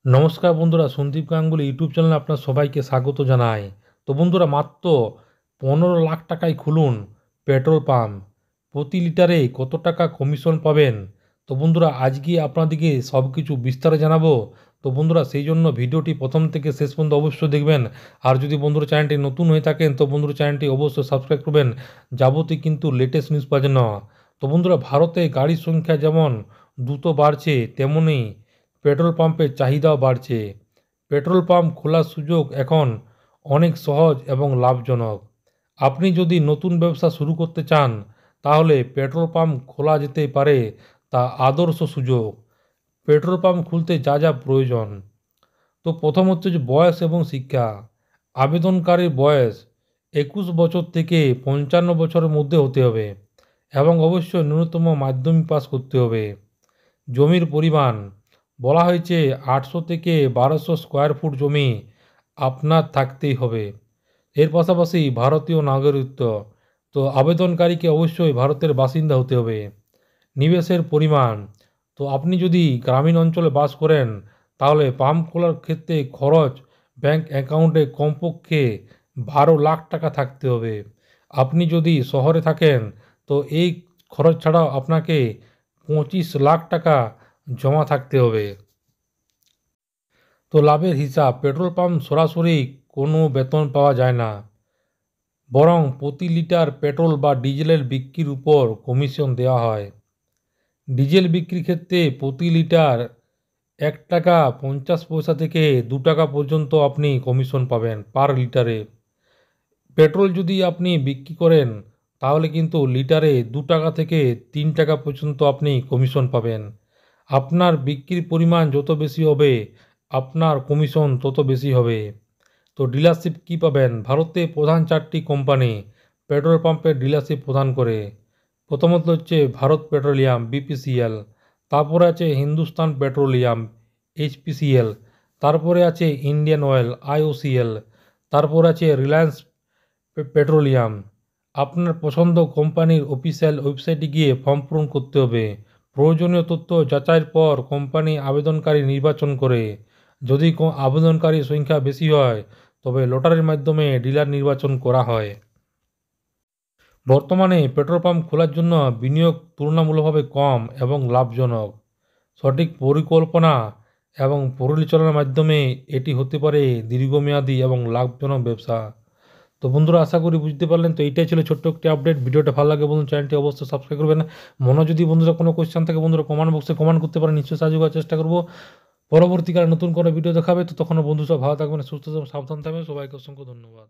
নমস্কার বন্ধুরা, সন্দীপ গাঙ্গুলি ইউটিউব চ্যানেলে আপনার সবাইকে স্বাগত জানাই। তো বন্ধুরা, মাত্র 15 লাখ টাকায় খুলুন পেট্রোল পাম্প। প্রতি লিটারে কত টাকা কমিশন পাবেন? তো বন্ধুরা, আজকে আপনাদেরকে সব কিছু বিস্তারে জানাবো। তো বন্ধুরা, সেই জন্য ভিডিওটি প্রথম থেকে শেষ পর্যন্ত অবশ্যই দেখবেন। আর যদি বন্ধুরা চ্যানেলটি নতুন হয়ে থাকেন তো বন্ধুরা চ্যানেলটি অবশ্যই সাবস্ক্রাইব করবেন, যাবতীয় কিন্তু লেটেস্ট নিউজ পাওয়ার জন্য। তো বন্ধুরা, ভারতে গাড়ির সংখ্যা যেমন দ্রুত বাড়ছে, তেমনই পেট্রোল পাম্পের চাহিদাও বাড়ছে। পেট্রোল পাম্প খোলার সুযোগ এখন অনেক সহজ এবং লাভজনক। আপনি যদি নতুন ব্যবসা শুরু করতে চান তাহলে পেট্রোল পাম্প খোলা যেতে পারে, তা আদর্শ সুযোগ। পেট্রোল পাম্প খুলতে যা যা প্রয়োজন, তো প্রথম হচ্ছে যে বয়স এবং শিক্ষা। আবেদনকারীর বয়স 21 বছর থেকে 55 বছরের মধ্যে হতে হবে এবং অবশ্যই ন্যূনতম মাধ্যমিক পাস করতে হবে। জমির পরিমাণ বলা হয়েছে 800 থেকে 1200 স্কোয়ার ফুট জমি আপনার থাকতেই হবে। এর পাশাপাশি ভারতীয় নাগরিকত্ব, তো আবেদনকারীকে অবশ্যই ভারতের বাসিন্দা হতে হবে। নিবেশের পরিমাণ, তো আপনি যদি গ্রামীণ অঞ্চলে বাস করেন তাহলে পাম্প খোলার ক্ষেত্রে খরচ ব্যাংক অ্যাকাউন্টে কমপক্ষে 12 লাখ টাকা থাকতে হবে। আপনি যদি শহরে থাকেন তো এই খরচ ছাড়াও আপনাকে 25 লাখ টাকা জমা থাকতে হবে। তো লাভের হিসাব, পেট্রোল পাম্প সরাসরি কোনো বেতন পাওয়া যায় না, বরং প্রতি লিটার পেট্রোল বা ডিজেলের বিক্রির উপর কমিশন দেওয়া হয়। ডিজেল বিক্রির ক্ষেত্রে প্রতি লিটার 1 টাকা 50 পয়সা থেকে 2 টাকা পর্যন্ত আপনি কমিশন পাবেন পার লিটারে। পেট্রোল যদি আপনি বিক্রি করেন তাহলে কিন্তু লিটারে 2 টাকা থেকে 3 টাকা পর্যন্ত আপনি কমিশন পাবেন। আপনার বিক্রির পরিমাণ যত বেশি হবে আপনার কমিশন তত বেশি হবে। তো ডিলারশিপ কী পাবেন? ভারতে প্রধান 4টি কোম্পানি পেট্রোল পাম্পের ডিলারশিপ প্রদান করে। প্রথমত হচ্ছে ভারত পেট্রোলিয়াম বিপিসিএল, তারপরে আছে হিন্দুস্তান পেট্রোলিয়াম এইচপিসিএল, তারপরে আছে ইন্ডিয়ান অয়েল আইওসিএল, তারপর আছে রিলায়েন্স পেট্রোলিয়াম। আপনার পছন্দ কোম্পানির অফিসিয়াল ওয়েবসাইটে গিয়ে ফর্ম পূরণ করতে হবে। প্রয়োজনীয় তথ্য যাচাইয়ের পর কোম্পানি আবেদনকারী নির্বাচন করে। যদি আবেদনকারীর সংখ্যা বেশি হয় তবে লটারির মাধ্যমে ডিলার নির্বাচন করা হয়। বর্তমানে পেট্রোল পাম্প খোলার জন্য বিনিয়োগ তুলনামূলকভাবে কম এবং লাভজনক। সঠিক পরিকল্পনা এবং পরিচালনার মাধ্যমে এটি হতে পারে দীর্ঘমেয়াদী এবং লাভজনক ব্যবসা। তো বন্ধুরা, আশা করি বুঝতে পারলেন। তো এইটাই ছিল ছোট্ট একটি আপডেট। ভিডিওটা ভালো লাগে বন্ধু চ্যানেলটি অবশ্যই সাবস্ক্রাইব করবেন। মনে যদি বন্ধুরা কোনো কোয়েশ্চেন থাকে বন্ধুরা কমেন্ট বক্সে কমেন্ট করতে পারেন, নিশ্চয়ই সাহায্য করার চেষ্টা করবো। পরবর্তীকালে নতুন কোনো ভিডিও দেখাবে, তো তখন বন্ধু সব ভালো থাকবেন, সুস্থ থাকবেন, সাবধান থাকবেন। সবাইকে অসংখ্য ধন্যবাদ।